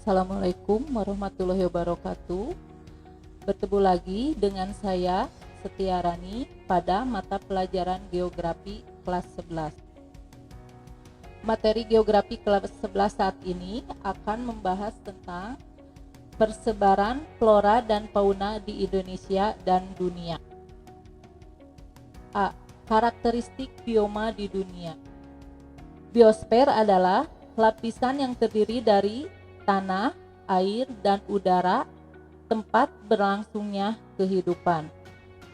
Assalamualaikum warahmatullahi wabarakatuh. Bertemu lagi dengan saya Setia Rani pada mata pelajaran Geografi kelas 11. Materi Geografi kelas 11 saat ini akan membahas tentang persebaran flora dan fauna di Indonesia dan dunia. A. Karakteristik bioma di dunia. Biosfer adalah lapisan yang terdiri dari tanah, air, dan udara, tempat berlangsungnya kehidupan.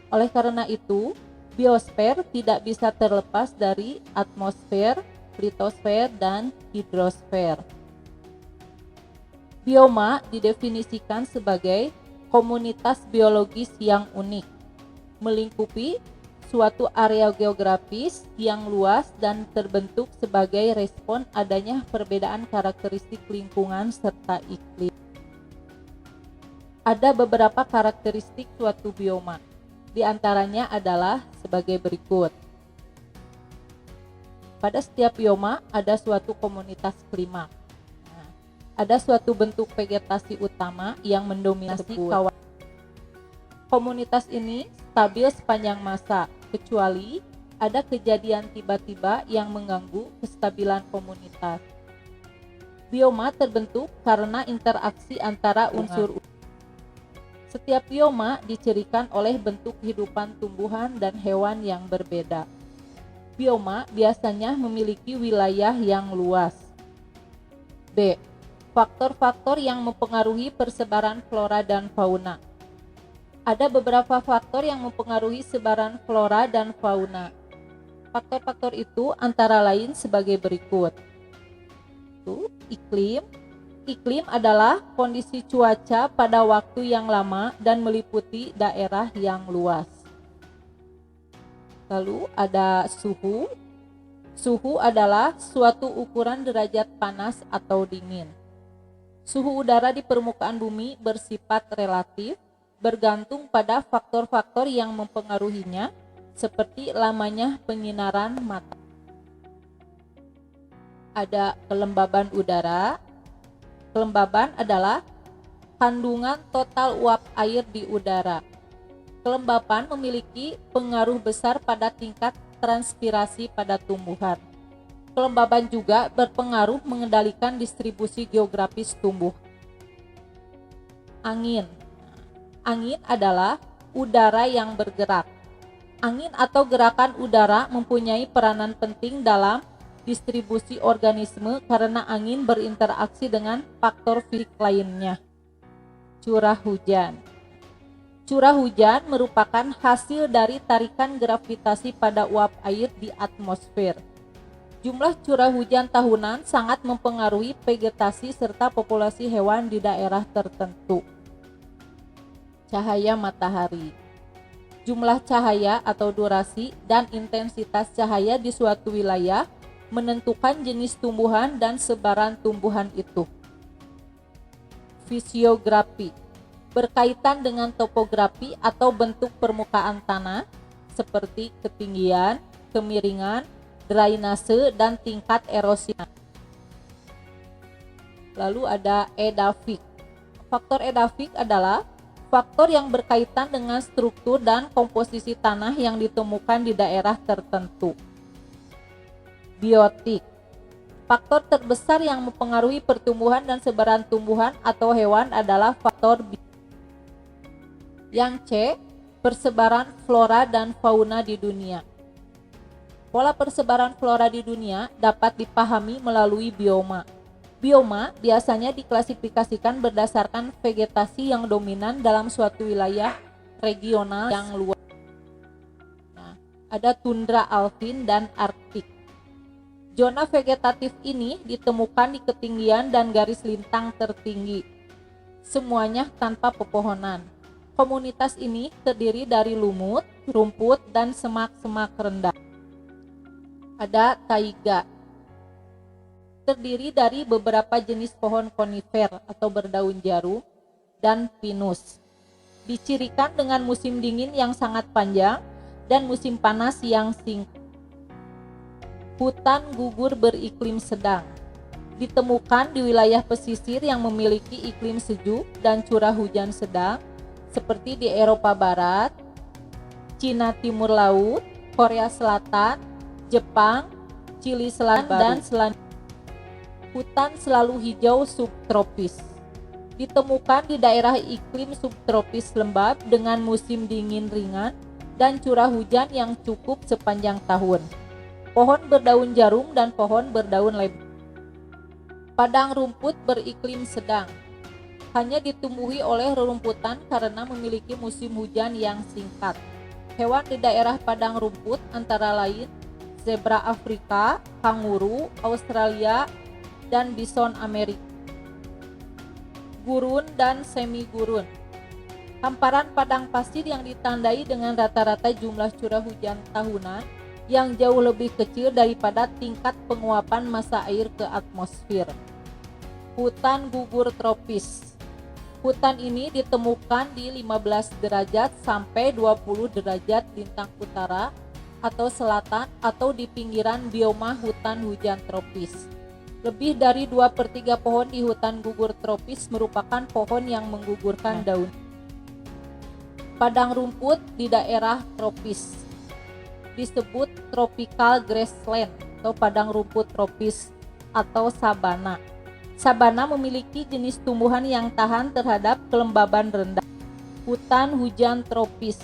Oleh karena itu, biosfer tidak bisa terlepas dari atmosfer, litosfer, dan hidrosfer. Bioma didefinisikan sebagai komunitas biologis yang unik, melingkupi suatu area geografis yang luas dan terbentuk sebagai respon adanya perbedaan karakteristik lingkungan serta iklim. Ada beberapa karakteristik suatu bioma, di antaranya adalah sebagai berikut. Pada setiap bioma ada suatu komunitas klimaks. Ada suatu bentuk vegetasi utama yang mendominasi kawasan. Komunitas ini stabil sepanjang masa, kecuali ada kejadian tiba-tiba yang mengganggu kestabilan komunitas. Bioma terbentuk karena interaksi antara unsur. Setiap bioma dicirikan oleh bentuk kehidupan tumbuhan dan hewan yang berbeda. Bioma biasanya memiliki wilayah yang luas. B. Faktor-faktor yang mempengaruhi persebaran flora dan fauna. Ada beberapa faktor yang mempengaruhi sebaran flora dan fauna. Faktor-faktor itu antara lain sebagai berikut. Iklim. Iklim adalah kondisi cuaca pada waktu yang lama dan meliputi daerah yang luas. Lalu ada suhu. Suhu adalah suatu ukuran derajat panas atau dingin. Suhu udara di permukaan bumi bersifat relatif, bergantung pada faktor-faktor yang mempengaruhinya, seperti lamanya penyinaran matahari. Ada kelembaban udara. Kelembaban adalah kandungan total uap air di udara. Kelembapan memiliki pengaruh besar pada tingkat transpirasi pada tumbuhan. Kelembaban juga berpengaruh mengendalikan distribusi geografis tumbuh. Angin. Angin adalah udara yang bergerak. Angin atau gerakan udara mempunyai peranan penting dalam distribusi organisme karena angin berinteraksi dengan faktor fisik lainnya. Curah hujan. Curah hujan merupakan hasil dari tarikan gravitasi pada uap air di atmosfer. Jumlah curah hujan tahunan sangat mempengaruhi vegetasi serta populasi hewan di daerah tertentu. Cahaya matahari. Jumlah cahaya atau durasi dan intensitas cahaya di suatu wilayah menentukan jenis tumbuhan dan sebaran tumbuhan itu. Fisiografi. Berkaitan dengan topografi atau bentuk permukaan tanah seperti ketinggian, kemiringan, drainase, dan tingkat erosi. Lalu ada edafik. Faktor edafik adalah faktor yang berkaitan dengan struktur dan komposisi tanah yang ditemukan di daerah tertentu. Biotik. Faktor terbesar yang mempengaruhi pertumbuhan dan sebaran tumbuhan atau hewan adalah faktor biotik. Yang C. Persebaran flora dan fauna di dunia. Pola persebaran flora di dunia dapat dipahami melalui bioma. Bioma biasanya diklasifikasikan berdasarkan vegetasi yang dominan dalam suatu wilayah regional yang luas. Ada tundra alpin dan arktik. Zona vegetatif ini ditemukan di ketinggian dan garis lintang tertinggi. Semuanya tanpa pepohonan. Komunitas ini terdiri dari lumut, rumput, dan semak-semak rendah. Ada taiga. Terdiri dari beberapa jenis pohon konifer atau berdaun jarum dan pinus. Dicirikan dengan musim dingin yang sangat panjang dan musim panas yang singkat. Hutan gugur beriklim sedang. Ditemukan di wilayah pesisir yang memiliki iklim sejuk dan curah hujan sedang, seperti di Eropa Barat, Cina Timur Laut, Korea Selatan, Jepang, Chili Selatan, dan Selandia. Hutan selalu hijau subtropis. Ditemukan di daerah iklim subtropis lembab dengan musim dingin ringan dan curah hujan yang cukup sepanjang tahun. Pohon berdaun jarum dan pohon berdaun lebar. Padang rumput beriklim sedang. Hanya ditumbuhi oleh rerumputan karena memiliki musim hujan yang singkat. Hewan di daerah padang rumput antara lain zebra Afrika, kanguru, Australia, dan bison Amerika. Gurun dan semi-gurun. Hamparan padang pasir yang ditandai dengan rata-rata jumlah curah hujan tahunan yang jauh lebih kecil daripada tingkat penguapan massa air ke atmosfer. Hutan gugur tropis. Hutan ini ditemukan di 15 derajat sampai 20 derajat lintang utara atau selatan atau di pinggiran bioma hutan hujan tropis. Lebih dari 2/3 pohon di hutan gugur tropis merupakan pohon yang menggugurkan daun. Padang rumput di daerah tropis disebut tropical grassland atau padang rumput tropis atau sabana. Sabana memiliki jenis tumbuhan yang tahan terhadap kelembaban rendah. Hutan hujan tropis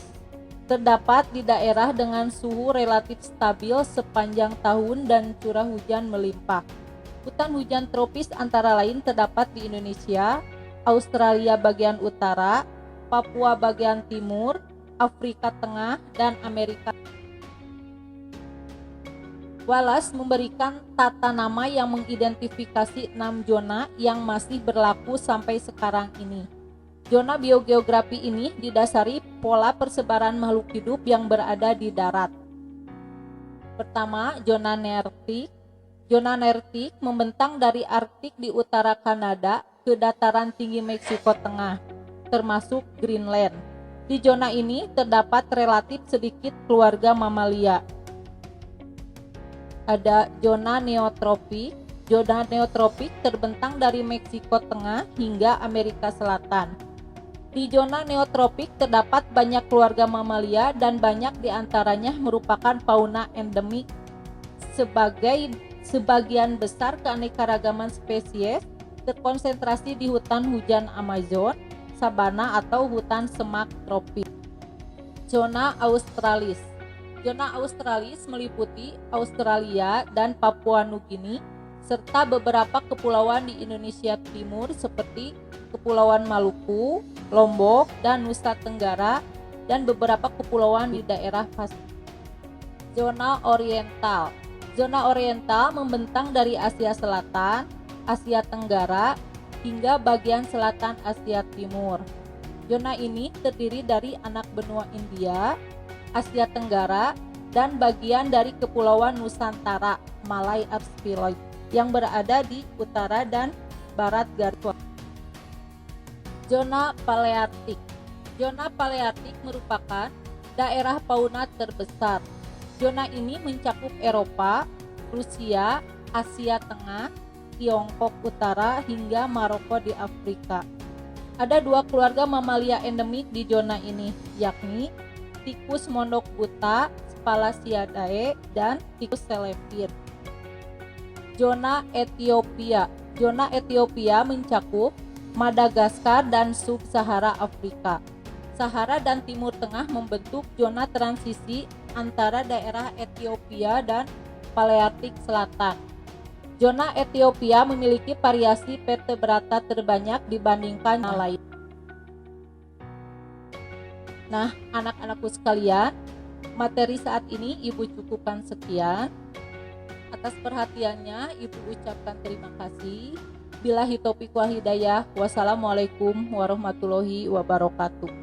terdapat di daerah dengan suhu relatif stabil sepanjang tahun dan curah hujan melimpah. Hutan hujan tropis antara lain terdapat di Indonesia, Australia bagian utara, Papua bagian timur, Afrika Tengah, dan Amerika. Wallace memberikan tata nama yang mengidentifikasi 6 zona yang masih berlaku sampai sekarang ini. Zona biogeografi ini didasari pola persebaran makhluk hidup yang berada di darat. Pertama, zona Nearktik. Zona Nearktik membentang dari Arktik di utara Kanada ke dataran tinggi Meksiko Tengah, termasuk Greenland. Di zona ini terdapat relatif sedikit keluarga mamalia. Ada zona neotropik. Zona neotropik terbentang dari Meksiko Tengah hingga Amerika Selatan. Di zona neotropik terdapat banyak keluarga mamalia dan banyak diantaranya merupakan fauna endemik. Sebagian besar keanekaragaman spesies terkonsentrasi di hutan hujan Amazon, sabana atau hutan semak tropis. Zona Australis. Zona Australis meliputi Australia dan Papua Nugini, serta beberapa kepulauan di Indonesia Timur seperti Kepulauan Maluku, Lombok, dan Nusa Tenggara, dan beberapa kepulauan di daerah Pasifik. Zona Oriental. Zona Oriental membentang dari Asia Selatan, Asia Tenggara, hingga bagian selatan Asia Timur. Zona ini terdiri dari anak benua India, Asia Tenggara, dan bagian dari Kepulauan Nusantara, Malay Archipelago, yang berada di utara dan barat garis. Zona Paleartik. Zona Paleartik merupakan daerah fauna terbesar. Zona ini mencakup Eropa, Rusia, Asia Tengah, Tiongkok Utara, hingga Maroko di Afrika. Ada 2 keluarga mamalia endemik di zona ini, yakni tikus mondok buta, Spalaciadae, dan tikus selepir. Zona Ethiopia. Zona Ethiopia mencakup Madagaskar dan Sub-Sahara Afrika. Sahara dan Timur Tengah membentuk zona transisi antara daerah Ethiopia dan Paleartik Selatan. Zona Ethiopia memiliki variasi vertebrata terbanyak dibandingkan yang lain. Nah, anak-anakku sekalian, materi saat ini Ibu cukupkan sekian. Atas perhatiannya, Ibu ucapkan terima kasih. Billahi taufiq wal hidayah. Wassalamualaikum warahmatullahi wabarakatuh.